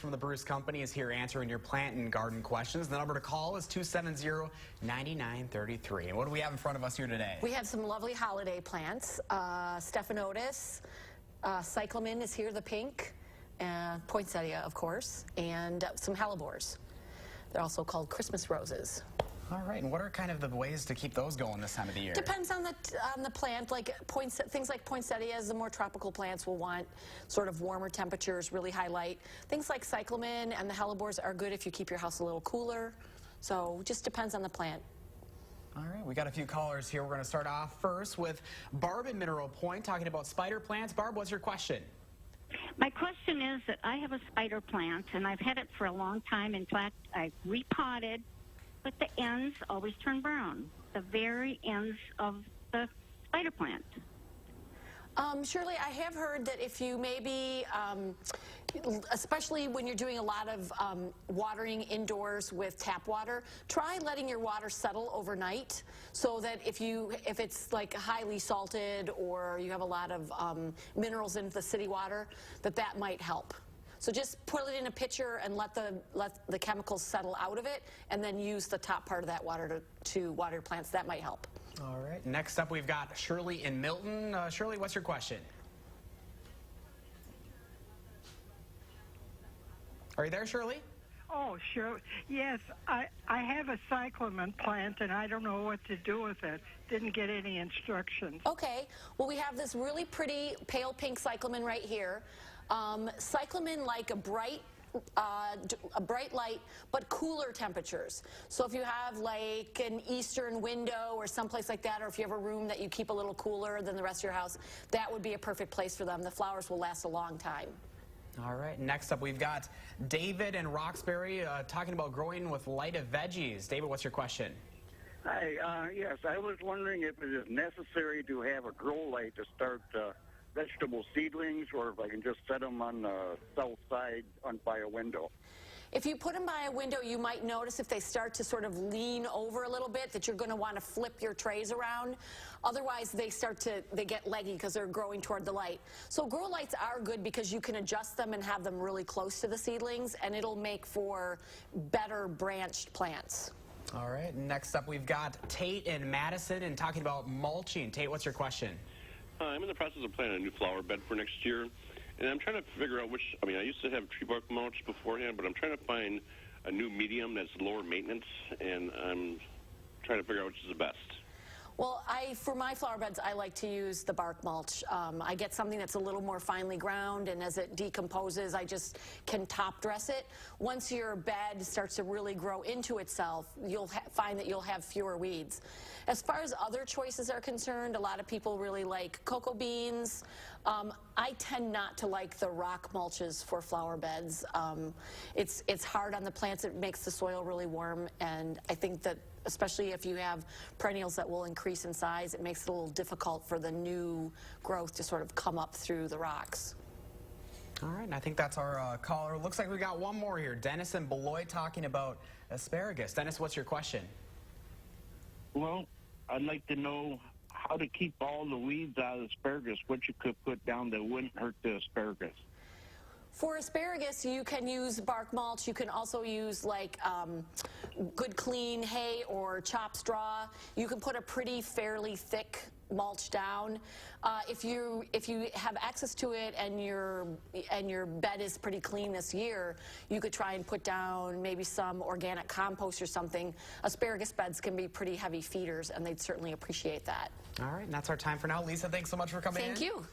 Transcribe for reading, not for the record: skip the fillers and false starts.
from the Bruce Company is here answering your plant and garden questions. The number to call is 270-9933. And what do we have in front of us here today? We have some lovely holiday plants. Stephanotis, cyclamen is here, the pink, poinsettia, of course, and some hellebores. They're also called Christmas roses. All right, and what are kind of the ways to keep those going this time of the year? Depends on the plant. Like things like poinsettias, the more tropical plants will want sort of warmer temperatures, really high light. Things like cyclamen and the hellebores are good if you keep your house a little cooler. So just depends on the plant. All right, we got a few callers here. We're going to start off first with Barb in Mineral Point talking about spider plants. Barb, what's your question? My question is that I have a spider plant, and I've had it for a long time. In fact, I've repotted, but the ends always turn brown, the very ends of the spider plant. Shirley, I have heard that if you maybe, especially when you're doing a lot of watering indoors with tap water, try letting your water settle overnight so that if it's like highly salted or you have a lot of minerals in the city water, that might help. So just put it in a pitcher and let the chemicals settle out of it, and then use the top part of that water to water your plants. That might help. All right. Next up, we've got Shirley in Milton. Shirley, what's your question? Are you there, Shirley? Oh, sure. Yes, I have a cyclamen plant, and I don't know what to do with it. Didn't get any instructions. Okay. Well, we have this really pretty pale pink cyclamen right here. Cyclamen like a bright light, but cooler temperatures. So if you have like an eastern window or someplace like that, or if you have a room that you keep a little cooler than the rest of your house, that would be a perfect place for them. The flowers will last a long time. All right, next up we've got David in Roxbury talking about growing with lighted veggies. David, what's your question? Hi, yes, I was wondering if it is necessary to have a grow light to start vegetable seedlings, or if I can just set them on the south side by a window. If you put them by a window, you might notice if they start to sort of lean over a little bit that you're going to want to flip your trays around. Otherwise, they get leggy because they're growing toward the light. So grow lights are good because you can adjust them and have them really close to the seedlings, and it'll make for better branched plants. All right, next up we've got Tate in Madison and talking about mulching. Tate, what's your question? I'm in the process of planting a new flower bed for next year, and I'm trying to figure out which, I used to have tree bark mulch beforehand, but I'm trying to find a new medium that's lower maintenance, and I'm trying to figure out which is the best. Well, for my flower beds, I like to use the bark mulch. I get something that's a little more finely ground, and as it decomposes, I just can top dress it. Once your bed starts to really grow into itself, you'll find that you'll have fewer weeds. As far as other choices are concerned, a lot of people really like cocoa beans. I tend not to like the rock mulches for flower beds. It's hard on the plants. It makes the soil really warm, and I think that especially if you have perennials that will increase in size, it makes it a little difficult for the new growth to sort of come up through the rocks. All right, and I think that's our caller. Looks like we got one more here. Dennis and Beloit talking about asparagus. Dennis, what's your question? Well, I'd like to know how to keep all the weeds out of asparagus, what you could put down that wouldn't hurt the asparagus. For asparagus, you can use bark mulch. You can also use like good clean hay or chopped straw. You can put a pretty fairly thick mulch down. If you have access to it and your bed is pretty clean this year, you could try and put down maybe some organic compost or something. Asparagus beds can be pretty heavy feeders, and they'd certainly appreciate that. All right, and that's our time for now. Lisa, thanks so much for coming in. Thank you.